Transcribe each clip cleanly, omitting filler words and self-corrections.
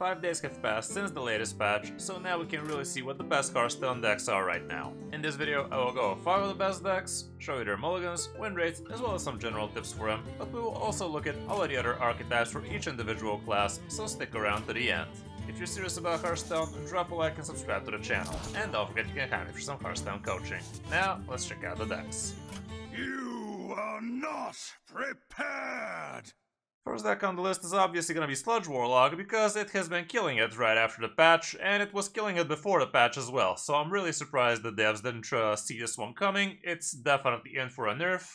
5 days have passed since the latest patch, so now we can really see what the best Hearthstone decks are right now. In this video, I will go over 5 of the best decks, show you their mulligans, win rates, as well as some general tips for them, but we will also look at all of the other archetypes for each individual class, so stick around to the end. If you're serious about Hearthstone, drop a like and subscribe to the channel, and don't forget you can hire me for some Hearthstone coaching. Now, let's check out the decks. You are not prepared! First deck on the list is obviously going to be Sludge Warlock, because it has been killing it right after the patch, and it was killing it before the patch as well, so I'm really surprised the devs didn't see this one coming. It's definitely in for a nerf,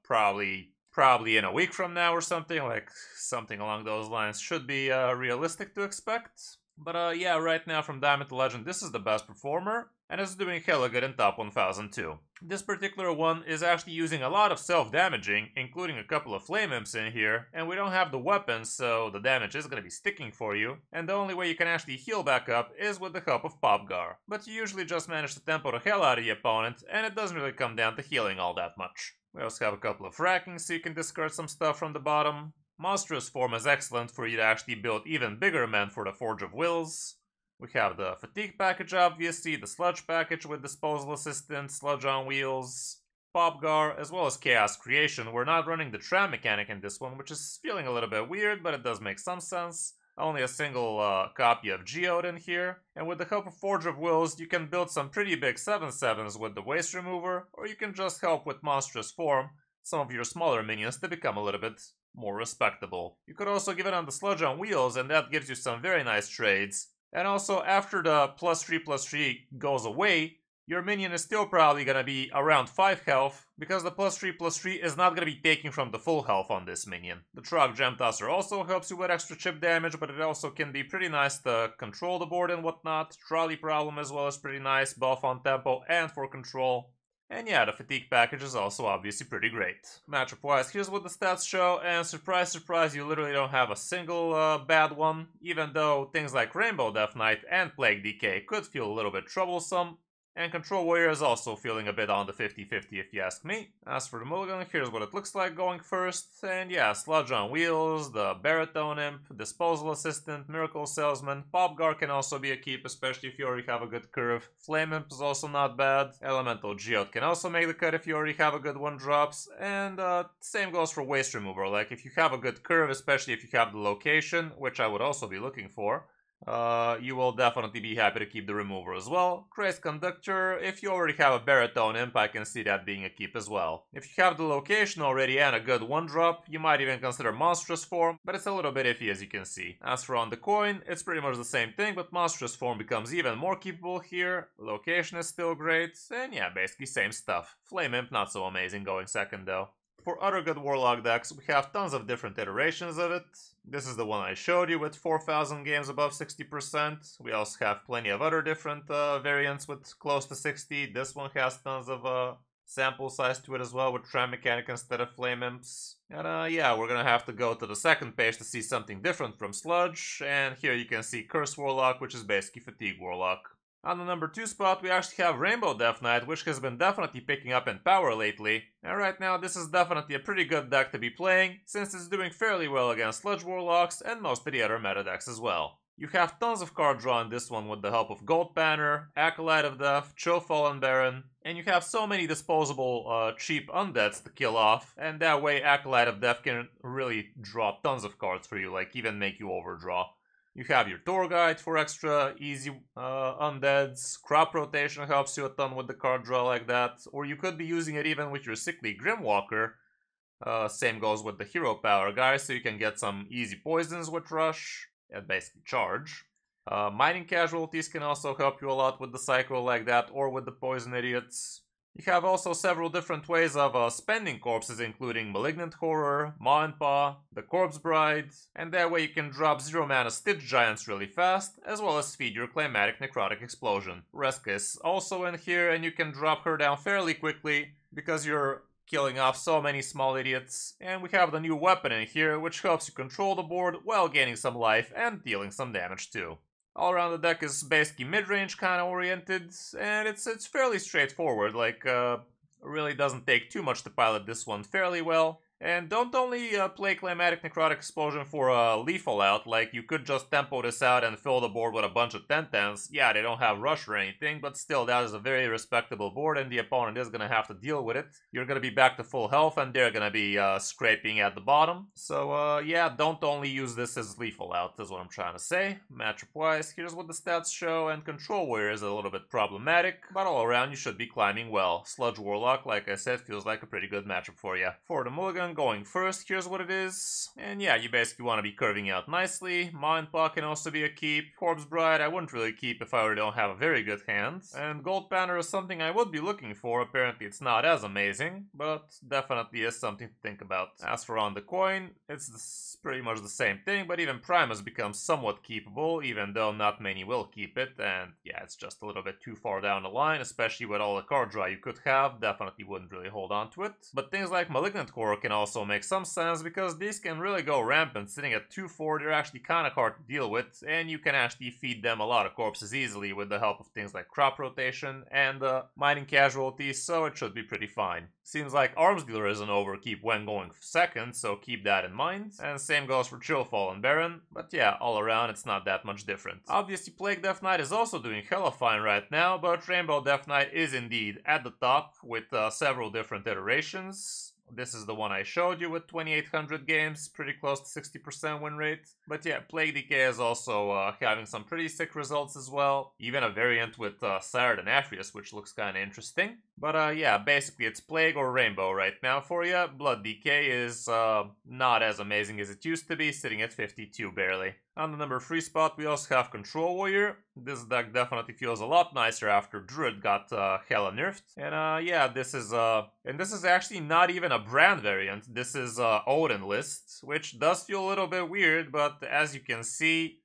probably in a week from now or something, like something along those lines should be realistic to expect. But yeah, right now from Diamond to Legend, this is the best performer, and it's doing hella good in top 1002. This particular one is actually using a lot of self-damaging, including a couple of Flame Imps in here, and we don't have the weapons, so the damage is going to be sticking for you, and the only way you can actually heal back up is with the help of Popgar. But you usually just manage to tempo the hell out of the opponent, and it doesn't really come down to healing all that much. We also have a couple of Fracking, so you can discard some stuff from the bottom. Monstrous Form is excellent for you to actually build even bigger men for the Forge of Wills. We have the Fatigue package, obviously, the Sludge package with Disposal Assistant, Sludge on Wheels, Popgar, as well as Chaos Creation. We're not running the Tram mechanic in this one, which is feeling a little bit weird, but it does make some sense. Only a single copy of Geode in here, and with the help of Forge of Wills, you can build some pretty big 7/7s with the Waste Remover, or you can just help with Monstrous Form some of your smaller minions to become a little bit more respectable. You could also give it on the Sludge on Wheels, and that gives you some very nice trades. And also, after the +3/+3 goes away, your minion is still probably gonna be around 5 health, because the +3/+3 is not gonna be taking from the full health on this minion. The Trog Gem Tosser also helps you with extra chip damage, but it also can be pretty nice to control the board and whatnot. Trolley Problem as well is pretty nice, both on tempo and for control. And yeah, the Fatigue package is also obviously pretty great. Matchup-wise, here's what the stats show, and surprise, surprise, you literally don't have a single bad one, even though things like Rainbow Death Knight and Plague Decay could feel a little bit troublesome, and Control Warrior is also feeling a bit on the 50-50 if you ask me. As for the mulligan, here's what it looks like going first, and yeah, Sludge on Wheels, the Baritone Imp, Disposal Assistant, Miracle Salesman, Popgar can also be a keep, especially if you already have a good curve. Flame Imp is also not bad. Elemental Geode can also make the cut if you already have a good one drops, and same goes for Waste Remover. Like if you have a good curve, especially if you have the location, which I would also be looking for, you will definitely be happy to keep the remover as well. Crazed Conductor, if you already have a Baritone Imp, I can see that being a keep as well. If you have the location already and a good one drop, you might even consider Monstrous Form, but it's a little bit iffy as you can see. As for on the coin, it's pretty much the same thing, but Monstrous Form becomes even more keepable here. Location is still great, and yeah, basically same stuff. Flame Imp not so amazing going second though. For other good Warlock decks, we have tons of different iterations of it. This is the one I showed you with 4,000 games above 60%. We also have plenty of other different variants with close to 60. This one has tons of sample size to it as well with Tram Mechanic instead of Flame Imps. And yeah, we're gonna have to go to the second page to see something different from Sludge. And here you can see Curse Warlock, which is basically Fatigue Warlock. On the number 2 spot, we actually have Rainbow Death Knight, which has been definitely picking up in power lately. And right now, this is definitely a pretty good deck to be playing, since it's doing fairly well against Sludge Warlocks and most of the other meta decks as well. You have tons of card draw in this one with the help of Gold Banner, Acolyte of Death, Chill Fallen Baron, and you have so many disposable cheap undeads to kill off, and that way Acolyte of Death can really draw tons of cards for you, like even make you overdraw. You have your Tour Guide for extra easy undeads. Crop Rotation helps you a ton with the card draw like that. Or you could be using it even with your Sickly Grimwalker. Same goes with the Hero Power guy, so you can get some easy poisons with Rush and basically charge. Mining Casualties can also help you a lot with the cycle like that, or with the Poison Idiots. You have also several different ways of spending corpses, including Malignant Horror, Maw and Paw, the Corpse Bride, and that way you can drop 0 mana Stitch Giants really fast, as well as feed your Climatic Necrotic Explosion. Reska is also in here, and you can drop her down fairly quickly, because you're killing off so many small idiots. And we have the new weapon in here, which helps you control the board while gaining some life and dealing some damage too. All around the deck is basically mid-range kind of oriented, and it's fairly straightforward, like, really doesn't take too much to pilot this one fairly well. And don't only play Climatic Necrotic Explosion for a lethal out, like you could just tempo this out and fill the board with a bunch of 10-10s. Yeah, they don't have rush or anything, but still that is a very respectable board and the opponent is gonna have to deal with it. You're gonna be back to full health and they're gonna be scraping at the bottom. So yeah, don't only use this as lethal out, is what I'm trying to say. Matchup-wise, here's what the stats show, and Control Warrior is a little bit problematic, but all around you should be climbing well. Sludge Warlock, like I said, feels like a pretty good matchup for you. For the mulligan, going first, here's what it is. And yeah, you basically want to be curving out nicely. Mind Paw can also be a keep. Corpse Bride I wouldn't really keep if I don't have a very good hand. And Gold Banner is something I would be looking for. Apparently it's not as amazing, but definitely is something to think about. As for On the Coin, it's pretty much the same thing, but even Prime has become somewhat keepable, even though not many will keep it, and yeah, it's just a little bit too far down the line, especially with all the card draw you could have. Definitely wouldn't really hold on to it. But things like Malignant Core can also make some sense, because these can really go rampant. Sitting at 2-4, they're actually kind of hard to deal with, and you can actually feed them a lot of corpses easily with the help of things like Crop Rotation and Mining Casualties, so it should be pretty fine. Seems like Arms Dealer is an overkeep when going second, so keep that in mind. And same goes for Chillfall and Baron, but yeah, all around it's not that much different. Obviously Plague Death Knight is also doing hella fine right now, but Rainbow Death Knight is indeed at the top with several different iterations. This is the one I showed you with 2800 games, pretty close to 60% win rate. But yeah, Plague Decay is also having some pretty sick results as well. Even a variant with Sired and Aphrius, which looks kind of interesting. But yeah, basically it's Plague or Rainbow right now for you. Blood Decay is not as amazing as it used to be, sitting at 52 barely. On the number 3 spot, we also have Control Warrior. This deck definitely feels a lot nicer after Druid got hella nerfed. And yeah, this is actually not even a brand variant. This is Odin list, which does feel a little bit weird, but as you can see,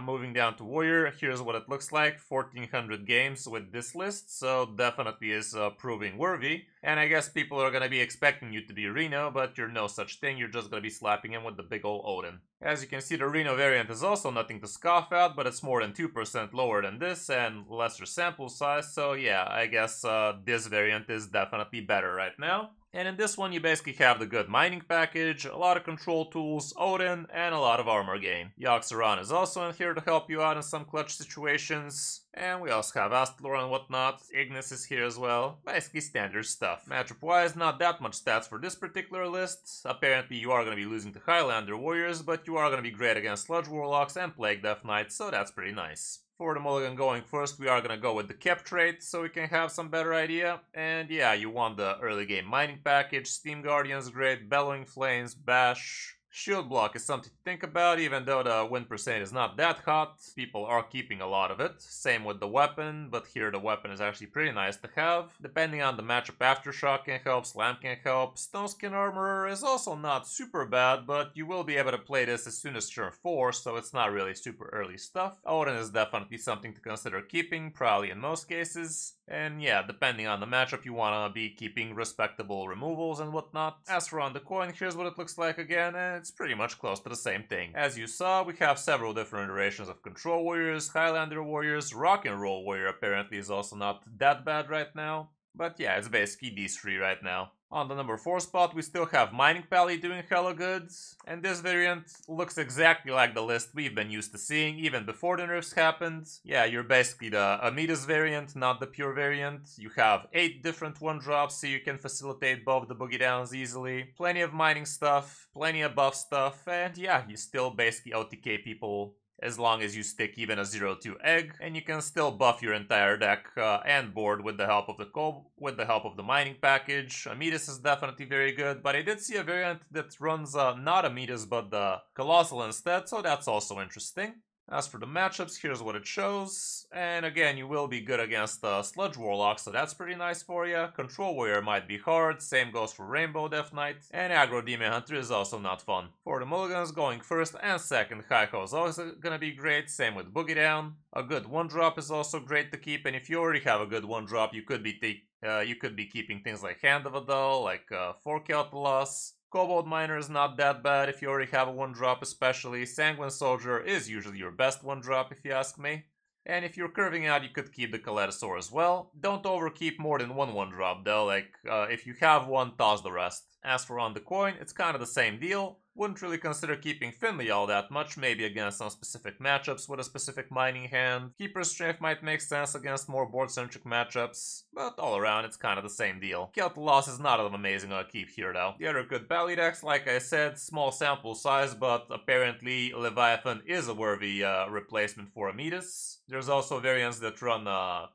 moving down to Warrior, here's what it looks like. 1400 games with this list, so definitely is proving worthy. And I guess people are gonna be expecting you to be Reno, but you're no such thing, you're just gonna be slapping him with the big ol' Odin. As you can see, the Reno variant is also nothing to scoff at, but it's more than 2% lower than this and lesser sample size, so yeah, I guess this variant is definitely better right now. And in this one, you basically have the good mining package, a lot of control tools, Odin, and a lot of armor gain. Yoxaron is also in here to help you out in some clutch situations. And we also have Astalor and whatnot. Ignis is here as well. Basically standard stuff. Matchup-wise, not that much stats for this particular list. Apparently you are going to be losing to Highlander Warriors, but you are going to be great against Sludge Warlocks and Plague Death Knights, so that's pretty nice. For the mulligan going first, we are going to go with the Kep trait, so we can have some better idea. And yeah, you want the early game mining package, Steam Guardian's great, Bellowing Flames, Bash. Shield block is something to think about, even though the win percent is not that hot. People are keeping a lot of it. Same with the weapon, but here the weapon is actually pretty nice to have. Depending on the matchup, Aftershock can help, Slam can help. Stone Skin Armor is also not super bad, but you will be able to play this as soon as turn 4, so it's not really super early stuff. Odin is definitely something to consider keeping, probably in most cases. And yeah, depending on the matchup, you want to be keeping respectable removals and whatnot. As for On the Coin, here's what it looks like again, and it's pretty much close to the same thing. As you saw, we have several different iterations of Control Warriors, Highlander Warriors, Rock and Roll Warrior apparently is also not that bad right now. But yeah, it's basically these three right now. On the number 4 spot, we still have Mining Pally doing hella good, and this variant looks exactly like the list we've been used to seeing even before the nerfs happened. Yeah, you're basically the Amidas variant, not the pure variant. You have 8 different 1-drops, so you can facilitate both the boogie downs easily. Plenty of mining stuff, plenty of buff stuff, and yeah, you still basically OTK people as long as you stick even a 0-2 egg, and you can still buff your entire deck and board with the help of the mining package. Amidas is definitely very good, but I did see a variant that runs not Amidas but the Colossal instead, so that's also interesting. As for the matchups, here's what it shows. And again, you will be good against Sludge Warlock, so that's pretty nice for you. Control Warrior might be hard, same goes for Rainbow Death Knight. And Aggro Demon Hunter is also not fun. For the mulligans, going first and second, Hi-Ho is always gonna be great, same with Boogie Down. A good 1-drop is also great to keep, and if you already have a good 1-drop, you could be keeping things like Hand of Adul, like Fork-Out the Loss. Kobold Miner is not that bad if you already have a 1-drop especially. Sanguine Soldier is usually your best 1-drop if you ask me. And if you're curving out, you could keep the Kaletasaur as well. Don't overkeep more than one 1-drop though, like if you have one, toss the rest. As for on the coin, it's kind of the same deal. Wouldn't really consider keeping Finley all that much, maybe against some specific matchups with a specific mining hand. Keeper Strength might make sense against more board-centric matchups, but all around it's kind of the same deal. Kelt Loss is not an amazing keep here though. The other good Bally decks, like I said, small sample size, but apparently Leviathan is a worthy replacement for Amidas. There's also variants that run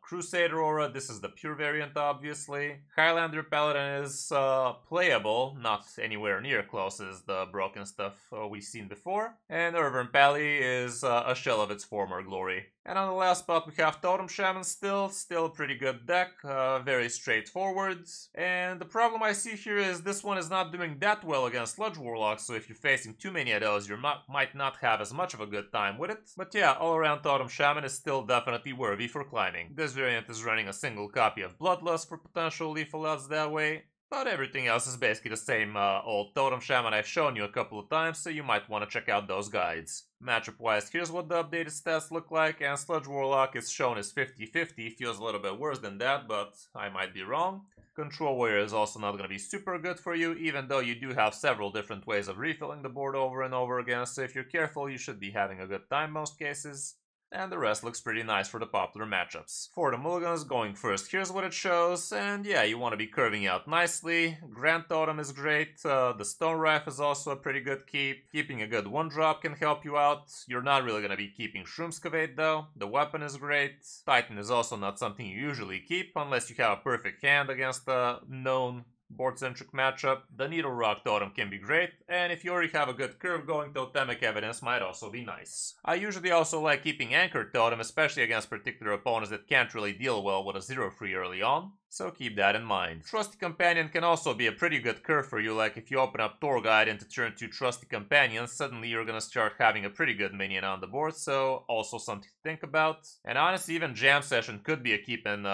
Crusader Aura. This is the pure variant, obviously. Highlander Paladin is playable, not anywhere near close as the broken stuff we've seen before. And Urban Pally is a shell of its former glory. And on the last spot we have Totem Shaman still a pretty good deck, very straightforward. And the problem I see here is this one is not doing that well against Sludge Warlock, so if you're facing too many of those, you might not have as much of a good time with it. But yeah, all around Totem Shaman is still definitely worthy for climbing. This variant is running a single copy of Bloodlust for potential lethal odds that way. But everything else is basically the same old Totem Shaman I've shown you a couple of times, so you might want to check out those guides. Matchup wise, here's what the updated stats look like, and Sludge Warlock is shown as 50-50, feels a little bit worse than that, but I might be wrong. Control Warrior is also not going to be super good for you, even though you do have several different ways of refilling the board over and over again, so if you're careful you should be having a good time most cases. And the rest looks pretty nice for the popular matchups. For the mulligans, going first, here's what it shows, and yeah, you want to be curving out nicely. Grand Totem is great, the Stone Rife is also a pretty good keep. Keeping a good 1-drop can help you out. You're not really going to be keeping Shroomscavate though. The weapon is great. Titan is also not something you usually keep, unless you have a perfect hand against a known board-centric matchup. The Needle Rock Totem can be great, and if you already have a good curve going, Totemic Evidence might also be nice. I usually also like keeping Anchored Totem, especially against particular opponents that can't really deal well with a 0-free early on, so keep that in mind. Trusty Companion can also be a pretty good curve for you, like if you open up Tour Guide into turn 2 Trusty Companion, suddenly you're gonna start having a pretty good minion on the board, so also something to think about. And honestly, even Jam Session could be a keep in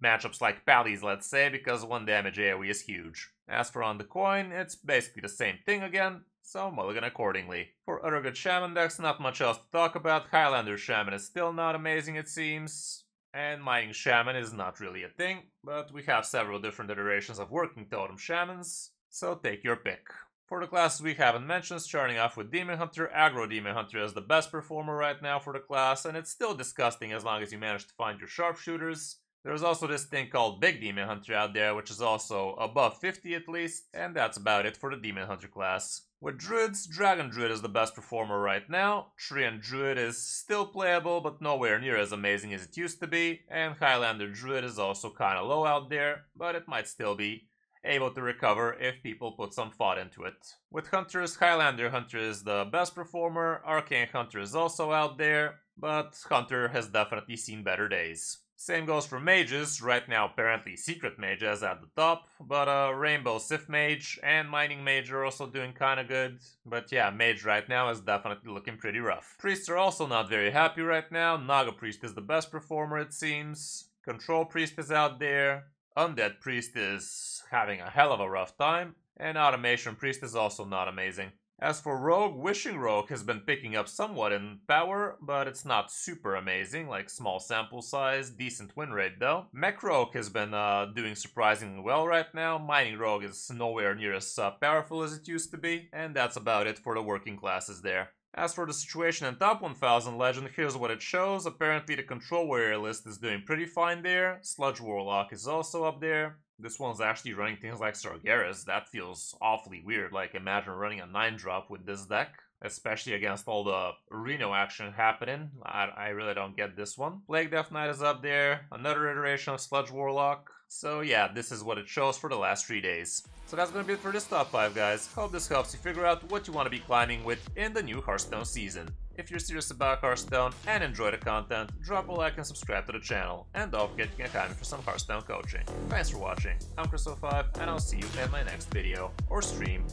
matchups like Pally's, let's say, because 1 damage AoE is huge. As for on the coin, it's basically the same thing again, so mulligan accordingly. For other good Shaman decks, not much else to talk about. Highlander Shaman is still not amazing, it seems. And Mining Shaman is not really a thing, but we have several different iterations of working Totem Shamans, so take your pick. For the classes we haven't mentioned, starting off with Demon Hunter, Aggro Demon Hunter is the best performer right now for the class, and it's still disgusting as long as you manage to find your sharpshooters. There's also this thing called Big Demon Hunter out there, which is also above 50 at least, and that's about it for the Demon Hunter class. With Druids, Dragon Druid is the best performer right now, Treant Druid is still playable but nowhere near as amazing as it used to be, and Highlander Druid is also kinda low out there, but it might still be able to recover if people put some thought into it. With Hunters, Highlander Hunter is the best performer, Arcane Hunter is also out there, but Hunter has definitely seen better days. Same goes for mages, right now apparently Secret Mage is at the top, but Rainbow Sith Mage and Mining Mage are also doing kinda good, but yeah, Mage right now is definitely looking pretty rough. Priests are also not very happy right now. Naga Priest is the best performer it seems, Control Priest is out there, Undead Priest is having a hell of a rough time, and Automation Priest is also not amazing. As for Rogue, Wishing Rogue has been picking up somewhat in power, but it's not super amazing, like small sample size, decent win rate though. Mech Rogue has been doing surprisingly well right now. Mining Rogue is nowhere near as powerful as it used to be, and that's about it for the working classes there. As for the situation in Top 1000 Legend, here's what it shows. Apparently the Control Warrior list is doing pretty fine there. Sludge Warlock is also up there. This one's actually running things like Sargeras. That feels awfully weird, like imagine running a 9-drop with this deck. Especially against all the Reno action happening. I really don't get this one. Plague Death Knight is up there. Another iteration of Sludge Warlock. So yeah, this is what it shows for the last 3 days. So that's gonna be it for this top 5, guys. Hope this helps you figure out what you want to be climbing with in the new Hearthstone season. If you're serious about Hearthstone and enjoy the content, drop a like and subscribe to the channel. And don't forget you can hire me for some Hearthstone coaching. Thanks for watching. I'm Kris05, and I'll see you in my next video or stream.